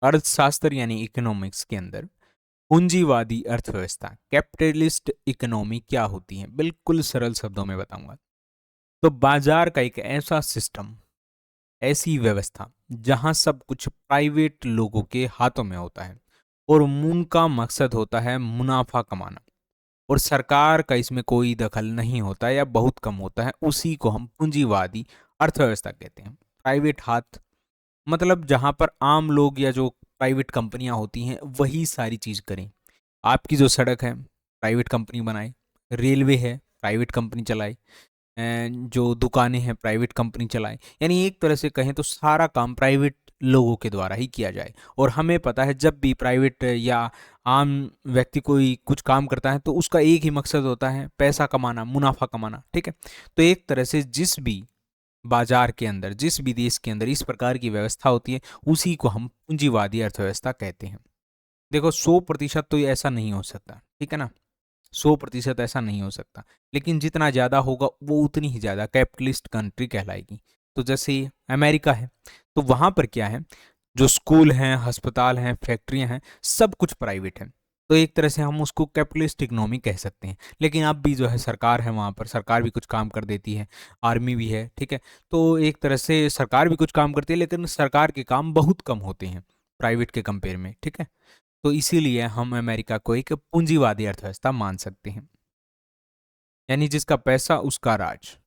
अर्थशास्त्र यानी इकोनॉमिक्स के अंदर पूंजीवादी अर्थव्यवस्था कैपिटलिस्ट इकोनॉमी क्या होती है, बिल्कुल सरल शब्दों में बताऊंगा। तो बाजार का एक ऐसा सिस्टम, ऐसी व्यवस्था जहां सब कुछ प्राइवेट लोगों के हाथों में होता है और उनका मकसद होता है मुनाफा कमाना, और सरकार का इसमें कोई दखल नहीं होता या बहुत कम होता है, उसी को हम पूंजीवादी अर्थव्यवस्था कहते हैं। प्राइवेट हाथ मतलब जहां पर आम लोग या जो प्राइवेट कंपनियां होती हैं वही सारी चीज करें। आपकी जो सड़क है प्राइवेट कंपनी बनाए, रेलवे है प्राइवेट कंपनी चलाए, जो दुकानें हैं प्राइवेट कंपनी चलाए, यानी एक तरह से कहें तो सारा काम प्राइवेट लोगों के द्वारा ही किया जाए। और हमें पता है जब भी प्राइवेट या आम व्यक्ति कोई कुछ काम करता है तो उसका एक ही मकसद होता है पैसा कमाना, मुनाफा कमाना, ठीक है। तो एक तरह से जिस भी बाजार के अंदर, जिस भी देश के अंदर इस प्रकार की व्यवस्था होती है उसी को हम पूंजीवादी अर्थव्यवस्था कहते हैं। देखो 100% तो ये ऐसा नहीं हो सकता, ठीक है ना, 100% ऐसा नहीं हो सकता, लेकिन जितना ज़्यादा होगा वो उतनी ही ज़्यादा कैपिटलिस्ट कंट्री कहलाएगी। तो जैसे अमेरिका है, तो वहाँ पर क्या है, जो स्कूल हैं, अस्पताल हैं, फैक्ट्रियाँ हैं, सब कुछ प्राइवेट है। तो एक तरह से हम उसको कैपिटलिस्ट इकोनॉमी कह सकते हैं। लेकिन अब भी जो है सरकार है वहाँ पर, सरकार भी कुछ काम कर देती है, आर्मी भी है, ठीक है। तो एक तरह से सरकार भी कुछ काम करती है, लेकिन सरकार के काम बहुत कम होते हैं प्राइवेट के कंपेयर में, ठीक है। तो इसीलिए हम अमेरिका को एक पूंजीवादी अर्थव्यवस्था मान सकते हैं, यानी जिसका पैसा उसका राज।